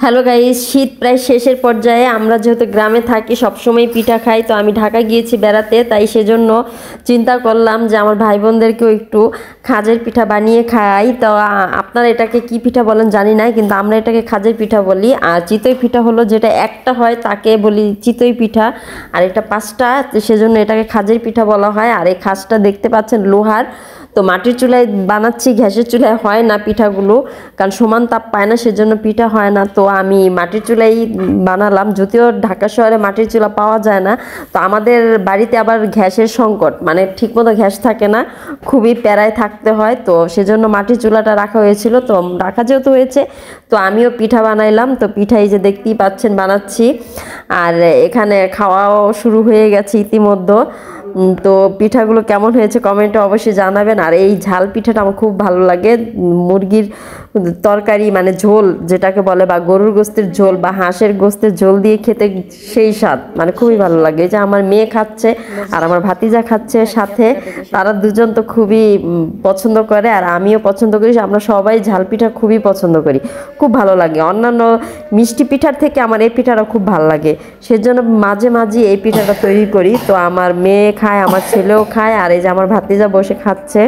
Hello guys, শীত প্রায় শেষের পর্যায়ে। আমরা যেহেতু গ্রামে থাকি, সবসময় পিঠা খাই। তো আমি ঢাকা গিয়েছি বেড়াতে, তাই সেজন্য চিন্তা করলাম যে আমার ভাই বোনদেরকেও একটু খাজের পিঠা বানিয়ে খাই। তো আপনারা এটাকে কি পিঠা বলেন জানি না, কিন্তু আমরা এটাকে খাজের পিঠা বলি। আর চিতই পিঠা হলো যেটা একটা হয় তাকে বলি চিতই পিঠা, আর এটা পাঁচটা, সেজন্য এটাকে খাজের পিঠা বলা হয়। আর এই খাজটা দেখতে পাচ্ছেন লোহার। তো মাটির চুলায় বানাচ্ছি, গ্যাসের চুলায় হয় না পিঠাগুলো, কারণ সমান তাপ পায় না, সেজন্য পিঠা হয় না। তো আমি মাটির চুলাই বানালাম, যদিও ঢাকা শহরে মাটির চুলা পাওয়া যায় না। তো আমাদের বাড়িতে আবার গ্যাসের সংকট, মানে ঠিকমতো গ্যাস থাকে না, খুবই প্যারায় থাকতে হয়। তো সেজন্য মাটির চুলাটা রাখা হয়েছিল। তো রাখা যেহেতু হয়েছে, তো আমিও পিঠা বানাইলাম। তো পিঠা এই যে দেখতেই পাচ্ছেন বানাচ্ছি, আর এখানে খাওয়াও শুরু হয়ে গেছে ইতিমধ্যে। তো পিঠাগুলো কেমন হয়েছে কমেন্টে অবশ্যই জানাবেন। আর এই ঝাল পিঠাটা আমার খুব ভালো লাগে। মুরগির তরকারি মানে ঝোল যেটাকে বলে, বা গরুর গোস্তের ঝোল বা হাঁসের গোস্তের ঝোল দিয়ে খেতে সেই স্বাদ, মানে খুবই ভালো লাগে। এই যে আমার মেয়ে খাচ্ছে আর আমার ভাতিজা খাচ্ছে সাথে, তারা দুজন তো খুবই পছন্দ করে, আর আমিও পছন্দ করি। আমরা সবাই ঝাল পিঠা খুবই পছন্দ করি, খুব ভালো লাগে। অন্যান্য মিষ্টি পিঠার থেকে আমার এই পিঠাটা খুব ভালো লাগে, সেজন্য মাঝে মাঝে এই পিঠাটা তৈরি করি। তো আমার মেয়ে খায়, আমার ছেলেও খায়, আর এই যে আমার ভাতিজা বসে খাচ্ছে,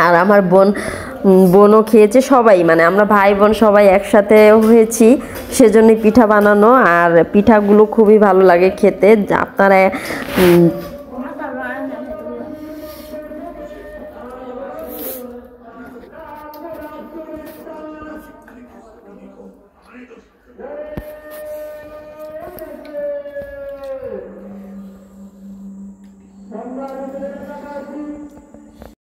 আর আমার বোনও খেয়েছে। সবাই মানে আমরা ভাই বোন সবাই একসাথে হয়েছি, সেজন্যই পিঠা বানানো। আর পিঠাগুলো খুবই ভালো লাগে খেতে। আপনারা